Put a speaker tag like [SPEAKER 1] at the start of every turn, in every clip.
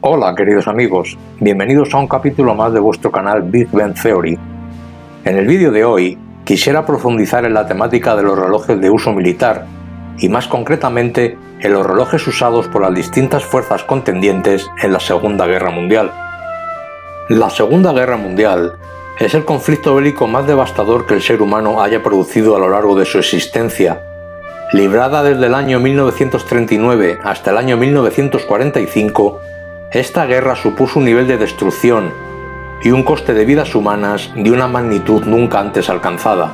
[SPEAKER 1] Hola queridos amigos, bienvenidos a un capítulo más de vuestro canal Big Bang Theory. En el vídeo de hoy quisiera profundizar en la temática de los relojes de uso militar y más concretamente en los relojes usados por las distintas fuerzas contendientes en la Segunda Guerra Mundial. La Segunda Guerra Mundial es el conflicto bélico más devastador que el ser humano haya producido a lo largo de su existencia. Librada desde el año 1939 hasta el año 1945, esta guerra supuso un nivel de destrucción y un coste de vidas humanas de una magnitud nunca antes alcanzada.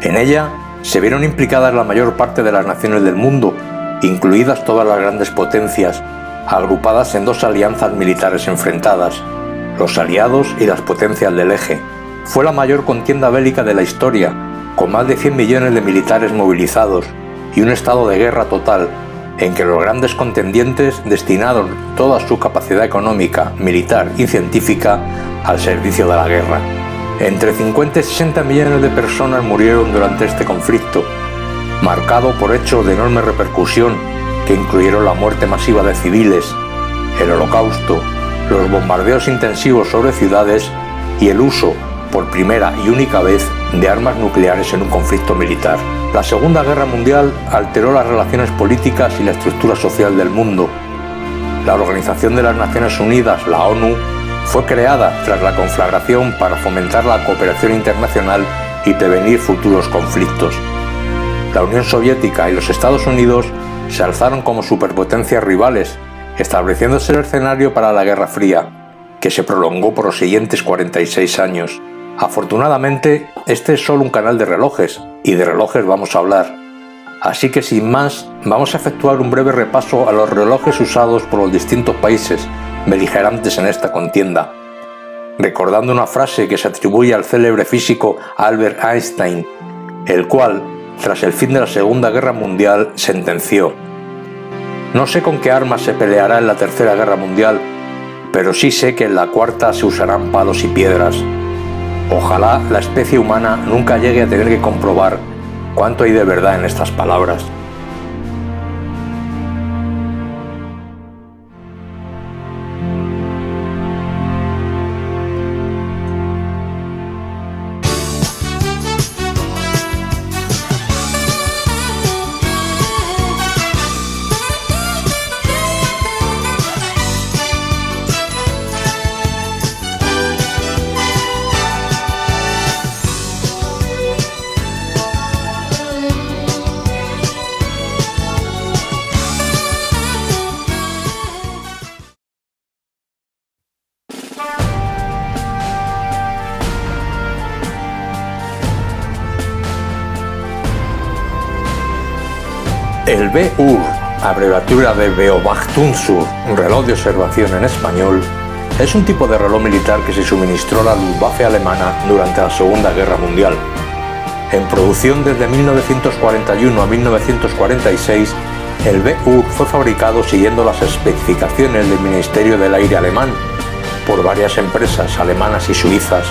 [SPEAKER 1] En ella se vieron implicadas la mayor parte de las naciones del mundo, incluidas todas las grandes potencias, agrupadas en dos alianzas militares enfrentadas, los aliados y las potencias del eje. Fue la mayor contienda bélica de la historia, con más de 100 millones de militares movilizados y un estado de guerra total, en que los grandes contendientes destinaron toda su capacidad económica, militar y científica al servicio de la guerra. Entre 50 y 60 millones de personas murieron durante este conflicto, marcado por hechos de enorme repercusión que incluyeron la muerte masiva de civiles, el Holocausto, los bombardeos intensivos sobre ciudades y el uso, por primera y única vez, de armas nucleares en un conflicto militar. La Segunda Guerra Mundial alteró las relaciones políticas y la estructura social del mundo. La Organización de las Naciones Unidas, la ONU, fue creada tras la conflagración para fomentar la cooperación internacional y prevenir futuros conflictos. La Unión Soviética y los Estados Unidos se alzaron como superpotencias rivales, estableciéndose el escenario para la Guerra Fría, que se prolongó por los siguientes 46 años. Afortunadamente, este es solo un canal de relojes, y de relojes vamos a hablar. Así que sin más, vamos a efectuar un breve repaso a los relojes usados por los distintos países beligerantes en esta contienda, recordando una frase que se atribuye al célebre físico Albert Einstein, el cual, tras el fin de la Segunda Guerra Mundial, sentenció: "No sé con qué armas se peleará en la Tercera Guerra Mundial, pero sí sé que en la cuarta se usarán palos y piedras". Ojalá la especie humana nunca llegue a tener que comprobar cuánto hay de verdad en estas palabras. El BUR, abreviatura de Beobachtungsur, reloj de observación en español, es un tipo de reloj militar que se suministró a la Luftwaffe alemana durante la Segunda Guerra Mundial. En producción desde 1941 a 1946, el BUR fue fabricado siguiendo las especificaciones del Ministerio del Aire alemán por varias empresas alemanas y suizas: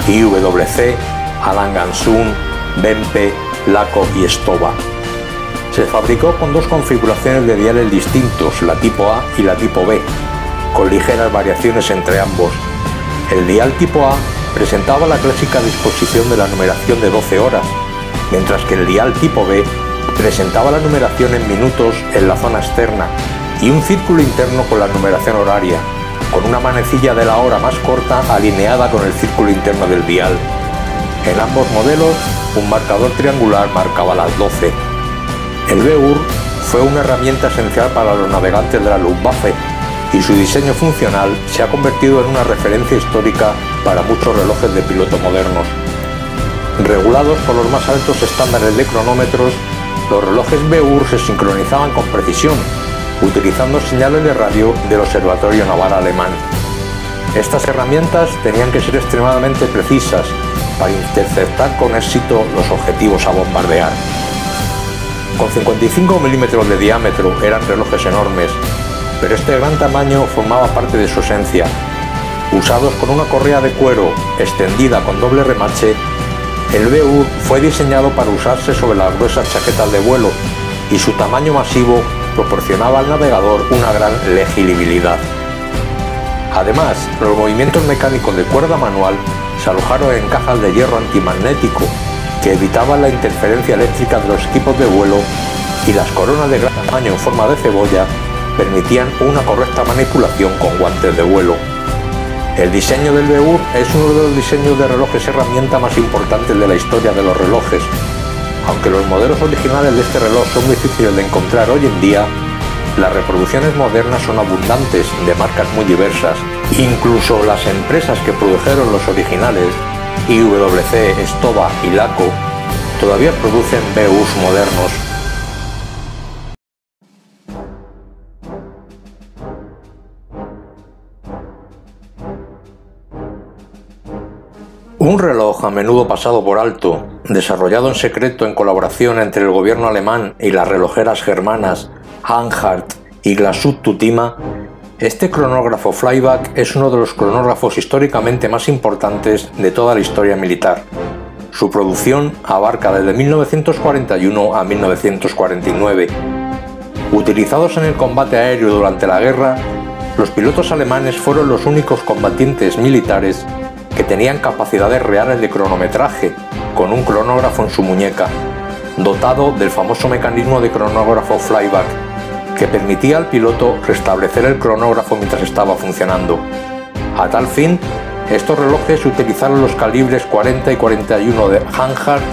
[SPEAKER 1] IWC, Alangansung, Bempe, Laco y Stoba. Se fabricó con dos configuraciones de diales distintos, la tipo A y la tipo B, con ligeras variaciones entre ambos. El dial tipo A presentaba la clásica disposición de la numeración de 12 horas, mientras que el dial tipo B presentaba la numeración en minutos en la zona externa y un círculo interno con la numeración horaria, con una manecilla de la hora más corta alineada con el círculo interno del dial. En ambos modelos, un marcador triangular marcaba las 12. El BUR fue una herramienta esencial para los navegantes de la Luftwaffe y su diseño funcional se ha convertido en una referencia histórica para muchos relojes de piloto modernos. Regulados por los más altos estándares de cronómetros, los relojes BUR se sincronizaban con precisión, utilizando señales de radio del Observatorio Naval Alemán. Estas herramientas tenían que ser extremadamente precisas para interceptar con éxito los objetivos a bombardear. Con 55 milímetros de diámetro eran relojes enormes, pero este gran tamaño formaba parte de su esencia. Usados con una correa de cuero extendida con doble remache, el BUR fue diseñado para usarse sobre las gruesas chaquetas de vuelo y su tamaño masivo proporcionaba al navegador una gran legibilidad. Además, los movimientos mecánicos de cuerda manual se alojaron en cajas de hierro antimagnético que evitaban la interferencia eléctrica de los equipos de vuelo, y las coronas de gran tamaño en forma de cebolla permitían una correcta manipulación con guantes de vuelo. El diseño del Beur es uno de los diseños de relojes herramienta más importantes de la historia de los relojes. Aunque los modelos originales de este reloj son difíciles de encontrar hoy en día, las reproducciones modernas son abundantes de marcas muy diversas. Incluso las empresas que produjeron los originales, IWC, Stowa y Laco, todavía producen Beurs modernos. Un reloj a menudo pasado por alto, desarrollado en secreto en colaboración entre el gobierno alemán y las relojeras germanas Hanhart y Glashütte Tutima, este cronógrafo Flyback es uno de los cronógrafos históricamente más importantes de toda la historia militar. Su producción abarca desde 1941 a 1949. Utilizados en el combate aéreo durante la guerra, los pilotos alemanes fueron los únicos combatientes militares que tenían capacidades reales de cronometraje, con un cronógrafo en su muñeca, dotado del famoso mecanismo de cronógrafo Flyback, que permitía al piloto restablecer el cronógrafo mientras estaba funcionando. A tal fin, estos relojes utilizaron los calibres 40 y 41 de Hanhart,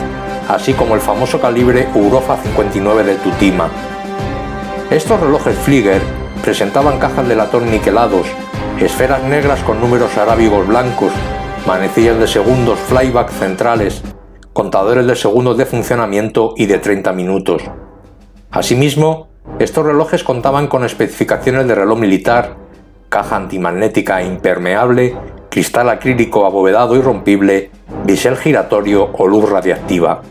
[SPEAKER 1] así como el famoso calibre Europa 59 de Tutima. Estos relojes Flieger presentaban cajas de latón niquelados, esferas negras con números arábigos blancos, manecillas de segundos Flyback centrales, contadores de segundos de funcionamiento y de 30 minutos. Asimismo, estos relojes contaban con especificaciones de reloj militar, caja antimagnética impermeable, cristal acrílico abovedado y rompible, bisel giratorio o luz radiactiva.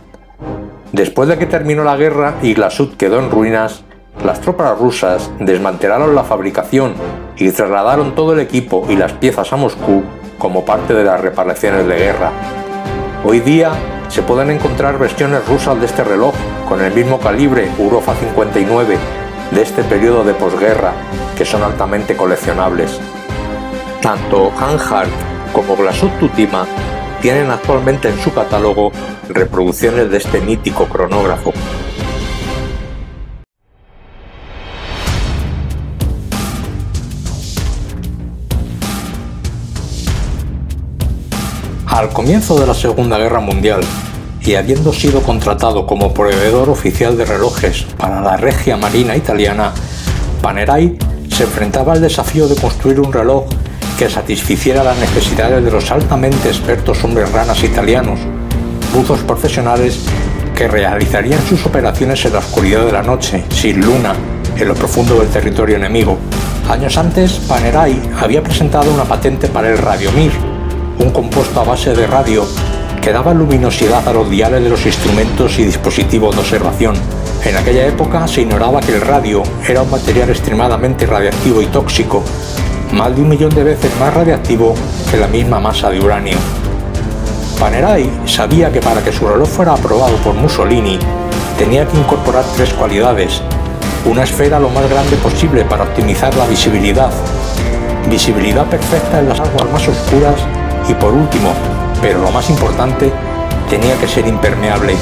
[SPEAKER 1] Después de que terminó la guerra y Glashütte quedó en ruinas, las tropas rusas desmantelaron la fabricación y trasladaron todo el equipo y las piezas a Moscú como parte de las reparaciones de guerra. Hoy día se pueden encontrar versiones rusas de este reloj con el mismo calibre Europa 59 de este periodo de posguerra, que son altamente coleccionables. Tanto Hanhart como Glashütte Tutima tienen actualmente en su catálogo reproducciones de este mítico cronógrafo. Al comienzo de la Segunda Guerra Mundial, y habiendo sido contratado como proveedor oficial de relojes para la Regia Marina italiana, Panerai se enfrentaba al desafío de construir un reloj que satisficiera las necesidades de los altamente expertos hombres ranas italianos, buzos profesionales que realizarían sus operaciones en la oscuridad de la noche, sin luna, en lo profundo del territorio enemigo. Años antes, Panerai había presentado una patente para el Radiomir, un compuesto a base de radio que daba luminosidad a los diales de los instrumentos y dispositivos de observación. En aquella época se ignoraba que el radio era un material extremadamente radiactivo y tóxico, más de 1 millón de veces más radiactivo que la misma masa de uranio. Panerai sabía que para que su reloj fuera aprobado por Mussolini tenía que incorporar 3 cualidades: una esfera lo más grande posible para optimizar la visibilidad, visibilidad perfecta en las aguas más oscuras y, por último, pero lo más importante, tenía que ser impermeable.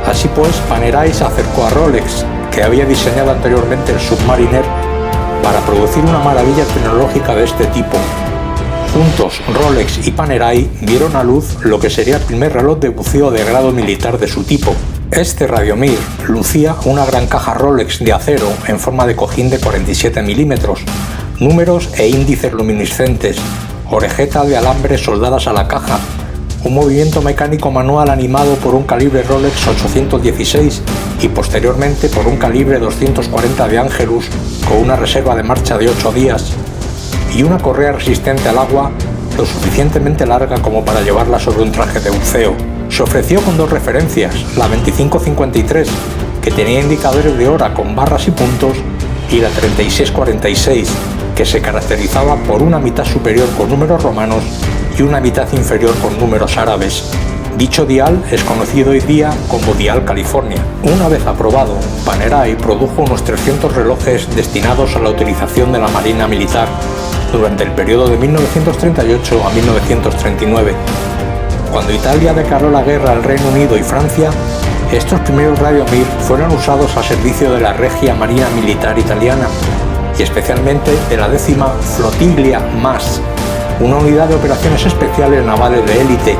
[SPEAKER 1] Así pues, Panerai se acercó a Rolex, que había diseñado anteriormente el Submariner, para producir una maravilla tecnológica de este tipo. Juntos, Rolex y Panerai dieron a luz lo que sería el primer reloj de buceo de grado militar de su tipo. Este Radiomir lucía una gran caja Rolex de acero en forma de cojín de 47 milímetros, números e índices luminiscentes, orejetas de alambre soldadas a la caja, un movimiento mecánico manual animado por un calibre Rolex 816 y posteriormente por un calibre 240 de Angelus con una reserva de marcha de 8 días, y una correa resistente al agua lo suficientemente larga como para llevarla sobre un traje de buceo. Se ofreció con 2 referencias, la 2553, que tenía indicadores de hora con barras y puntos, y la 3646, que se caracterizaba por una mitad superior con números romanos y una mitad inferior con números árabes. Dicho dial es conocido hoy día como Dial California. Una vez aprobado, Panerai produjo unos 300 relojes destinados a la utilización de la Marina Militar, durante el periodo de 1938 a 1939. Cuando Italia declaró la guerra al Reino Unido y Francia, estos primeros Radiomir fueron usados al servicio de la Regia Marina Militar Italiana y especialmente de la 10ª Flottiglia MAS, una unidad de operaciones especiales navales de élite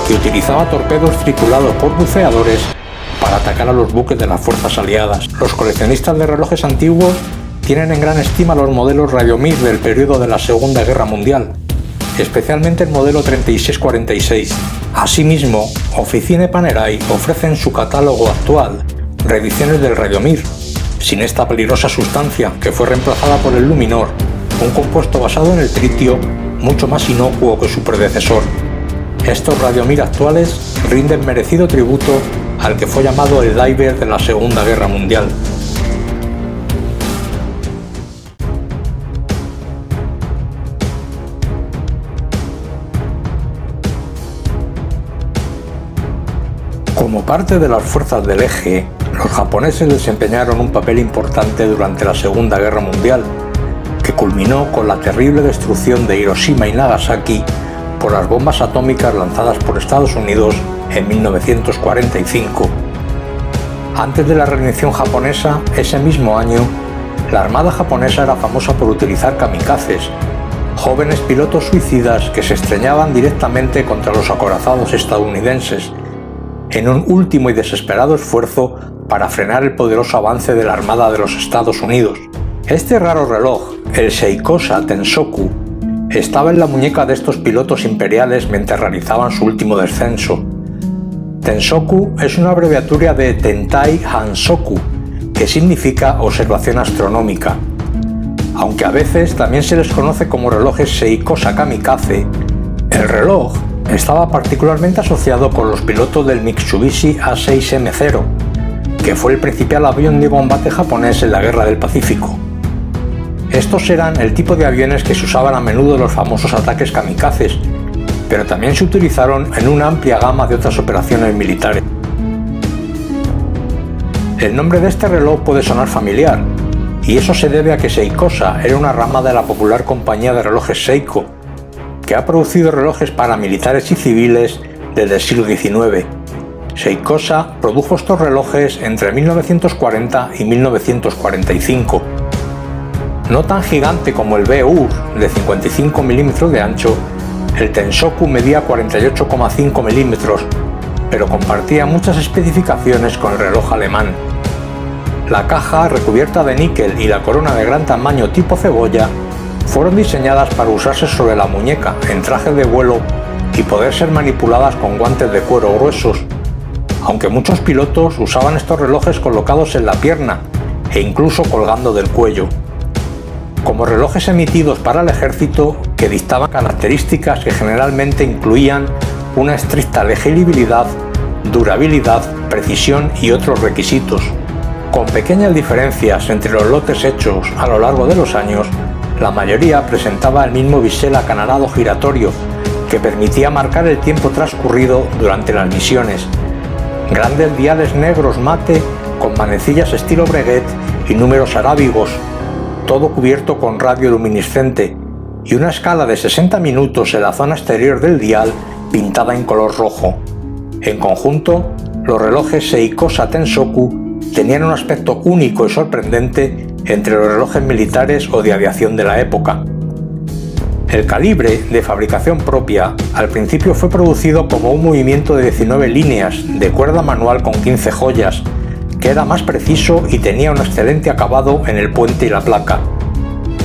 [SPEAKER 1] que utilizaba torpedos tripulados por buceadores para atacar a los buques de las fuerzas aliadas. Los coleccionistas de relojes antiguos tienen en gran estima los modelos Radiomir del periodo de la Segunda Guerra Mundial, especialmente el modelo 3646. Asimismo, Officine Panerai ofrece en su catálogo actual reediciones del Radiomir, sin esta peligrosa sustancia que fue reemplazada por el Luminor, un compuesto basado en el tritio mucho más inocuo que su predecesor. Estos Radiomir actuales rinden merecido tributo al que fue llamado el diver de la Segunda Guerra Mundial. Como parte de las fuerzas del Eje, los japoneses desempeñaron un papel importante durante la Segunda Guerra Mundial, que culminó con la terrible destrucción de Hiroshima y Nagasaki por las bombas atómicas lanzadas por Estados Unidos en 1945. Antes de la rendición japonesa, ese mismo año, la Armada japonesa era famosa por utilizar kamikazes, jóvenes pilotos suicidas que se estrellaban directamente contra los acorazados estadounidenses, en un último y desesperado esfuerzo para frenar el poderoso avance de la Armada de los Estados Unidos. Este raro reloj, el Seikosa Tensoku, estaba en la muñeca de estos pilotos imperiales mientras realizaban su último descenso. Tensoku es una abreviatura de Tentai Hansoku, que significa observación astronómica. Aunque a veces también se les conoce como relojes Seikosa Kamikaze, el reloj estaba particularmente asociado con los pilotos del Mitsubishi A6M0, que fue el principal avión de combate japonés en la Guerra del Pacífico. Estos eran el tipo de aviones que se usaban a menudo en los famosos ataques kamikazes, pero también se utilizaron en una amplia gama de otras operaciones militares. El nombre de este reloj puede sonar familiar, y eso se debe a que Seikosa era una rama de la popular compañía de relojes Seiko, que ha producido relojes para militares y civiles desde el siglo XIX. Seikosa produjo estos relojes entre 1940 y 1945. No tan gigante como el B-UR de 55 milímetros de ancho, el Tensoku medía 48,5 milímetros, pero compartía muchas especificaciones con el reloj alemán. La caja, recubierta de níquel, y la corona de gran tamaño tipo cebolla fueron diseñadas para usarse sobre la muñeca en trajes de vuelo y poder ser manipuladas con guantes de cuero gruesos, aunque muchos pilotos usaban estos relojes colocados en la pierna e incluso colgando del cuello. Como relojes emitidos para el ejército, que dictaban características que generalmente incluían una estricta legibilidad, durabilidad, precisión y otros requisitos. Con pequeñas diferencias entre los lotes hechos a lo largo de los años, la mayoría presentaba el mismo bisel acanalado giratorio, que permitía marcar el tiempo transcurrido durante las misiones. Grandes diales negros mate con manecillas estilo Breguet y números arábigos, todo cubierto con radioluminiscente, y una escala de 60 minutos en la zona exterior del dial pintada en color rojo. En conjunto, los relojes Seikosa Tensoku tenían un aspecto único y sorprendente entre los relojes militares o de aviación de la época. El calibre, de fabricación propia, al principio fue producido como un movimiento de 19 líneas de cuerda manual con 15 joyas, que era más preciso y tenía un excelente acabado en el puente y la placa.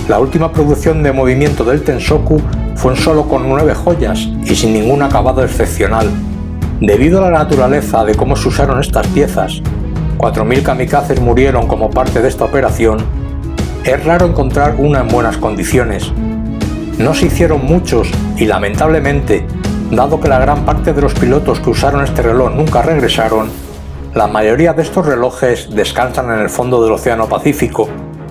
[SPEAKER 1] La última producción de movimiento del Tensoku fue solo con 9 joyas y sin ningún acabado excepcional. Debido a la naturaleza de cómo se usaron estas piezas, 4.000 kamikazes murieron como parte de esta operación, es raro encontrar una en buenas condiciones. No se hicieron muchos y, lamentablemente, dado que la gran parte de los pilotos que usaron este reloj nunca regresaron, la mayoría de estos relojes descansan en el fondo del Océano Pacífico.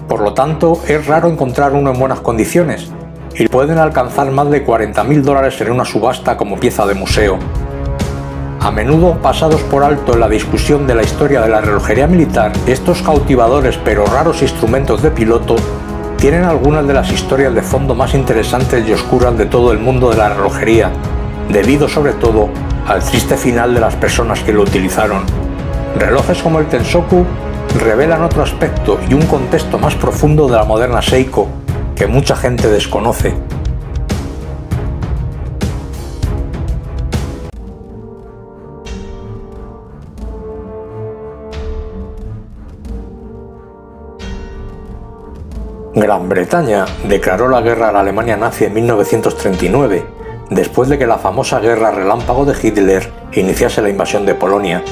[SPEAKER 1] Por lo tanto, es raro encontrar uno en buenas condiciones y pueden alcanzar más de $40.000 en una subasta como pieza de museo. A menudo pasados por alto en la discusión de la historia de la relojería militar, estos cautivadores pero raros instrumentos de piloto tienen algunas de las historias de fondo más interesantes y oscuras de todo el mundo de la relojería, debido sobre todo al triste final de las personas que lo utilizaron. Relojes como el Tensoku revelan otro aspecto y un contexto más profundo de la moderna Seiko que mucha gente desconoce. Gran Bretaña declaró la guerra a la Alemania nazi en 1939, después de que la famosa guerra relámpago de Hitler iniciase la invasión de Polonia.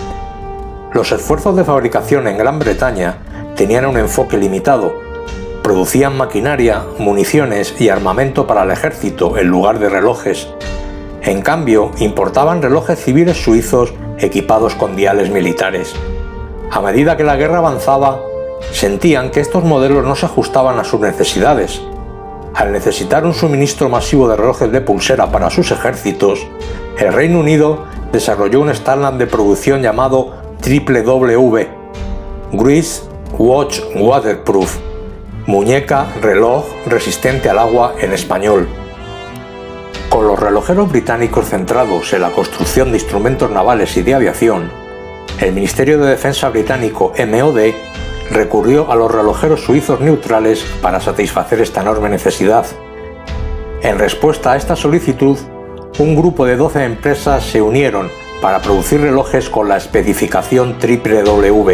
[SPEAKER 1] Los esfuerzos de fabricación en Gran Bretaña tenían un enfoque limitado. Producían maquinaria, municiones y armamento para el ejército en lugar de relojes. En cambio, importaban relojes civiles suizos equipados con diales militares. A medida que la guerra avanzaba, sentían que estos modelos no se ajustaban a sus necesidades. Al necesitar un suministro masivo de relojes de pulsera para sus ejércitos, el Reino Unido desarrolló un estándar de producción llamado WW, Wrist Watch Waterproof, muñeca, reloj resistente al agua en español. Con los relojeros británicos centrados en la construcción de instrumentos navales y de aviación, el Ministerio de Defensa británico MOD recurrió a los relojeros suizos neutrales para satisfacer esta enorme necesidad. En respuesta a esta solicitud, un grupo de 12 empresas se unieron para producir relojes con la especificación WW.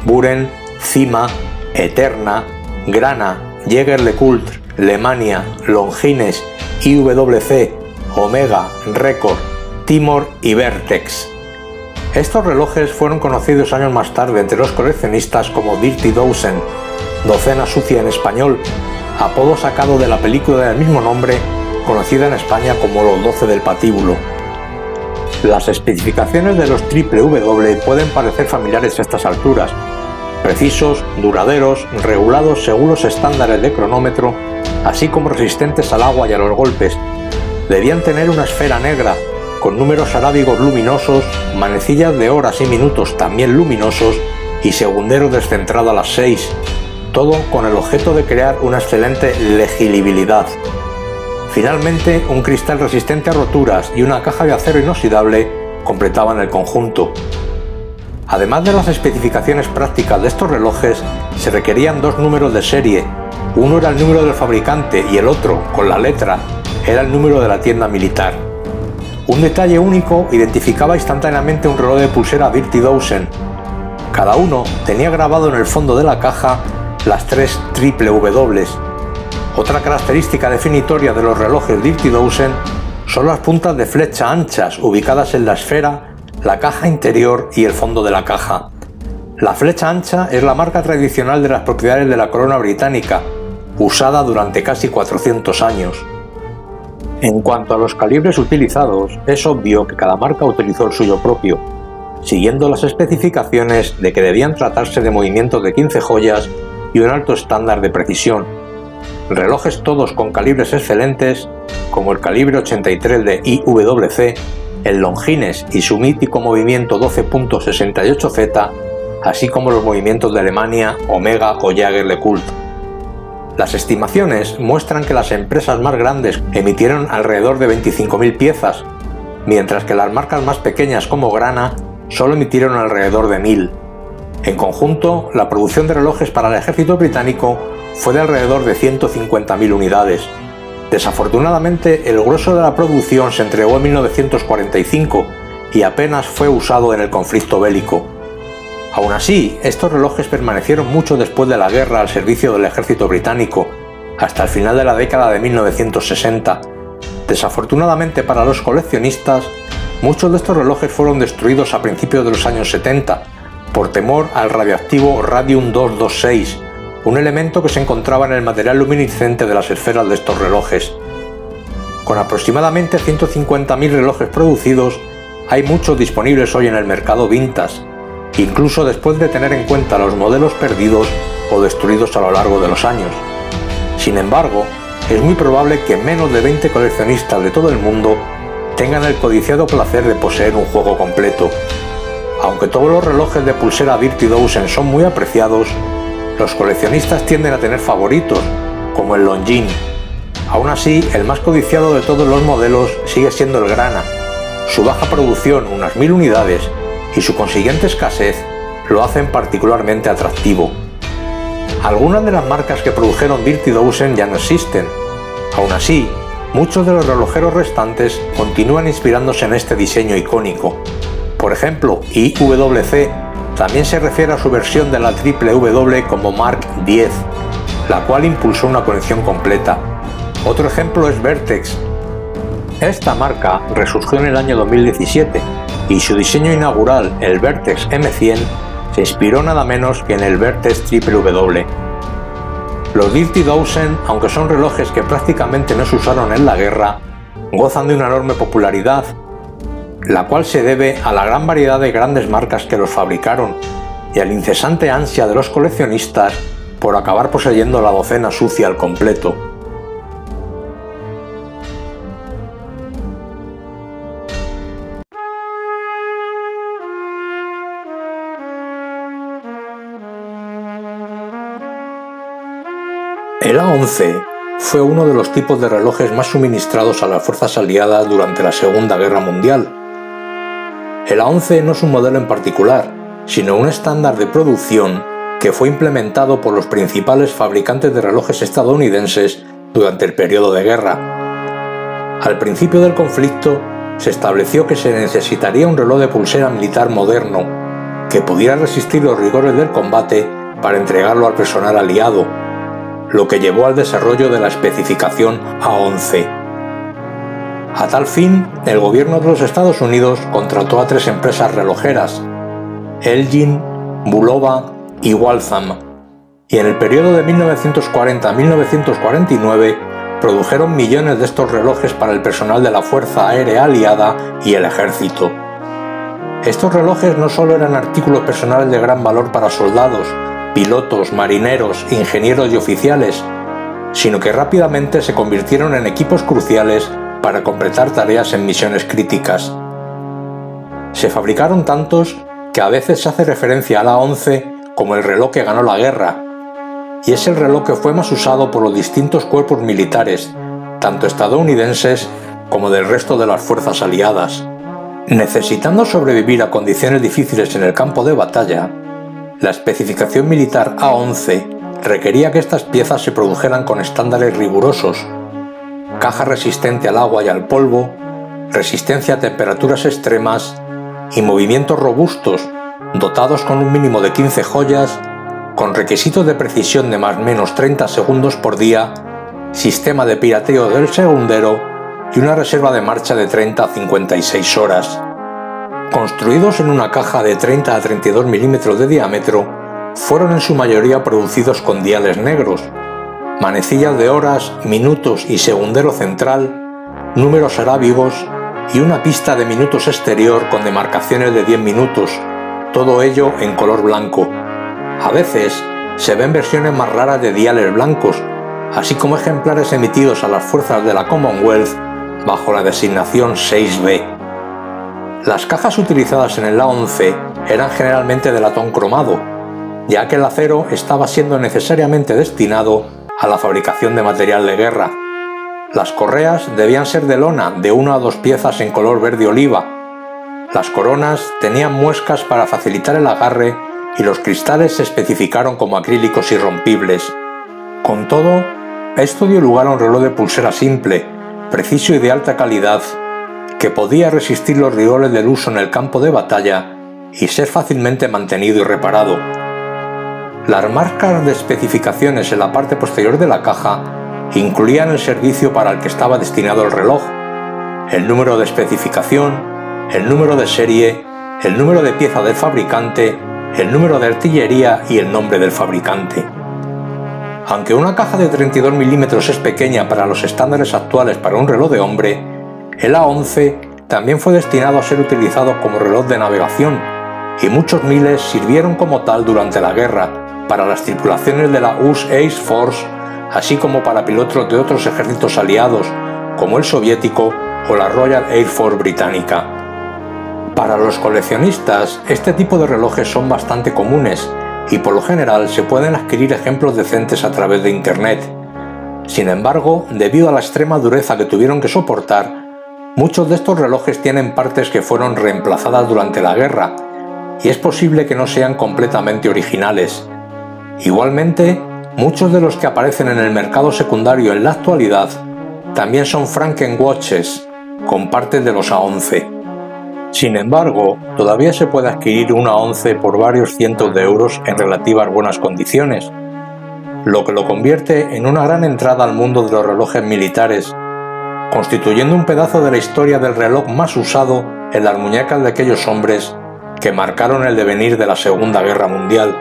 [SPEAKER 1] Buren, Cima, Eterna, Grana, Jaeger-LeCoultre, Lemania, Longines, IWC, Omega, Record, Timor y Vertex. Estos relojes fueron conocidos años más tarde entre los coleccionistas como Dirty Dozen, docena sucia en español, apodo sacado de la película del mismo nombre, conocida en España como Los 12 del Patíbulo. Las especificaciones de los WW pueden parecer familiares a estas alturas: precisos, duraderos, regulados según los estándares de cronómetro, así como resistentes al agua y a los golpes. Debían tener una esfera negra, con números arábigos luminosos, manecillas de horas y minutos también luminosos y segundero descentrado a las 6, todo con el objeto de crear una excelente legibilidad. Finalmente, un cristal resistente a roturas y una caja de acero inoxidable completaban el conjunto. Además de las especificaciones prácticas de estos relojes, se requerían dos números de serie. Uno era el número del fabricante y el otro, con la letra, era el número de la tienda militar. Un detalle único identificaba instantáneamente un reloj de pulsera Dirty Dozen. Cada uno tenía grabado en el fondo de la caja las 3 WW. Otra característica definitoria de los relojes Dirty Dozen son las puntas de flecha anchas ubicadas en la esfera, la caja interior y el fondo de la caja. La flecha ancha es la marca tradicional de las propiedades de la corona británica, usada durante casi 400 años. En cuanto a los calibres utilizados, es obvio que cada marca utilizó el suyo propio, siguiendo las especificaciones de que debían tratarse de movimientos de 15 joyas y un alto estándar de precisión. Relojes todos con calibres excelentes, como el calibre 83 de IWC, el Longines y su mítico movimiento 12.68Z, así como los movimientos de Alemania, Omega o Jaeger-LeCoultre. Las estimaciones muestran que las empresas más grandes emitieron alrededor de 25.000 piezas, mientras que las marcas más pequeñas como Grana solo emitieron alrededor de 1.000. En conjunto, la producción de relojes para el ejército británico fue de alrededor de 150.000 unidades. Desafortunadamente, el grueso de la producción se entregó en 1945 y apenas fue usado en el conflicto bélico. Aún así, estos relojes permanecieron mucho después de la guerra al servicio del ejército británico, hasta el final de la década de 1960. Desafortunadamente para los coleccionistas, muchos de estos relojes fueron destruidos a principios de los años 70, por temor al radioactivo Radium-226, un elemento que se encontraba en el material luminiscente de las esferas de estos relojes. Con aproximadamente 150.000 relojes producidos, hay muchos disponibles hoy en el mercado vintage, incluso después de tener en cuenta los modelos perdidos o destruidos a lo largo de los años. Sin embargo, es muy probable que menos de 20 coleccionistas de todo el mundo tengan el codiciado placer de poseer un juego completo. Aunque todos los relojes de pulsera Dirty Dozen son muy apreciados, Los coleccionistas tienden a tener favoritos, como el Longines. Aún así, el más codiciado de todos los modelos sigue siendo el Grana. Su baja producción, unas 1000 unidades, y su consiguiente escasez lo hacen particularmente atractivo. Algunas de las marcas que produjeron Dirty Dozen ya no existen. Aún así, muchos de los relojeros restantes continúan inspirándose en este diseño icónico. Por ejemplo, IWC también se refiere a su versión de la WW como Mark X, la cual impulsó una colección completa. Otro ejemplo es Vertex. Esta marca resurgió en el año 2017 y su diseño inaugural, el Vertex M100, se inspiró nada menos que en el Vertex WW. Los Dirty Dozen, aunque son relojes que prácticamente no se usaron en la guerra, gozan de una enorme popularidad, la cual se debe a la gran variedad de grandes marcas que los fabricaron y a la incesante ansia de los coleccionistas por acabar poseyendo la docena sucia al completo. El A11 fue uno de los tipos de relojes más suministrados a las fuerzas aliadas durante la Segunda Guerra Mundial. El A11 no es un modelo en particular, sino un estándar de producción que fue implementado por los principales fabricantes de relojes estadounidenses durante el periodo de guerra. Al principio del conflicto, se estableció que se necesitaría un reloj de pulsera militar moderno que pudiera resistir los rigores del combate para entregarlo al personal aliado, lo que llevó al desarrollo de la especificación A11. A tal fin, el gobierno de los Estados Unidos contrató a 3 empresas relojeras, Elgin, Bulova y Waltham, y en el periodo de 1940 a 1949 produjeron millones de estos relojes para el personal de la Fuerza Aérea Aliada y el Ejército. Estos relojes no solo eran artículos personales de gran valor para soldados, pilotos, marineros, ingenieros y oficiales, sino que rápidamente se convirtieron en equipos cruciales para completar tareas en misiones críticas. Se fabricaron tantos que a veces se hace referencia al A11 como el reloj que ganó la guerra, y es el reloj que fue más usado por los distintos cuerpos militares, tanto estadounidenses como del resto de las fuerzas aliadas. Necesitando sobrevivir a condiciones difíciles en el campo de batalla, la especificación militar A11 requería que estas piezas se produjeran con estándares rigurosos: caja resistente al agua y al polvo, resistencia a temperaturas extremas y movimientos robustos, dotados con un mínimo de 15 joyas, con requisitos de precisión de más o menos 30 segundos por día, sistema de pirateo del segundero y una reserva de marcha de 30 a 56 horas. Construidos en una caja de 30 a 32 milímetros de diámetro, fueron en su mayoría producidos con diales negros, manecillas de horas, minutos y segundero central, números arábigos y una pista de minutos exterior con demarcaciones de 10 minutos, todo ello en color blanco. A veces se ven versiones más raras de diales blancos, así como ejemplares emitidos a las fuerzas de la Commonwealth bajo la designación 6B. Las cajas utilizadas en el A11 eran generalmente de latón cromado, ya que el acero estaba siendo necesariamente destinado a la fabricación de material de guerra. Las correas debían ser de lona de 1 a 2 piezas en color verde oliva. Las coronas tenían muescas para facilitar el agarre y los cristales se especificaron como acrílicos irrompibles. Con todo, esto dio lugar a un reloj de pulsera simple, preciso y de alta calidad, que podía resistir los rigores del uso en el campo de batalla y ser fácilmente mantenido y reparado. Las marcas de especificaciones en la parte posterior de la caja incluían el servicio para el que estaba destinado el reloj, el número de especificación, el número de serie, el número de pieza del fabricante, el número de artillería y el nombre del fabricante. Aunque una caja de 32 milímetros es pequeña para los estándares actuales para un reloj de hombre, el A11 también fue destinado a ser utilizado como reloj de navegación, y muchos miles sirvieron como tal durante la guerra para las tripulaciones de la US Air Force, así como para pilotos de otros ejércitos aliados, como el soviético o la Royal Air Force británica. Para los coleccionistas, este tipo de relojes son bastante comunes, y por lo general se pueden adquirir ejemplos decentes a través de Internet. Sin embargo, debido a la extrema dureza que tuvieron que soportar, muchos de estos relojes tienen partes que fueron reemplazadas durante la guerra, y es posible que no sean completamente originales. Igualmente, muchos de los que aparecen en el mercado secundario en la actualidad también son Frankenwatches, con partes de los A11. Sin embargo, todavía se puede adquirir un A11 por varios cientos de euros en relativas buenas condiciones, lo que lo convierte en una gran entrada al mundo de los relojes militares, constituyendo un pedazo de la historia del reloj más usado en las muñecas de aquellos hombres que marcaron el devenir de la Segunda Guerra Mundial.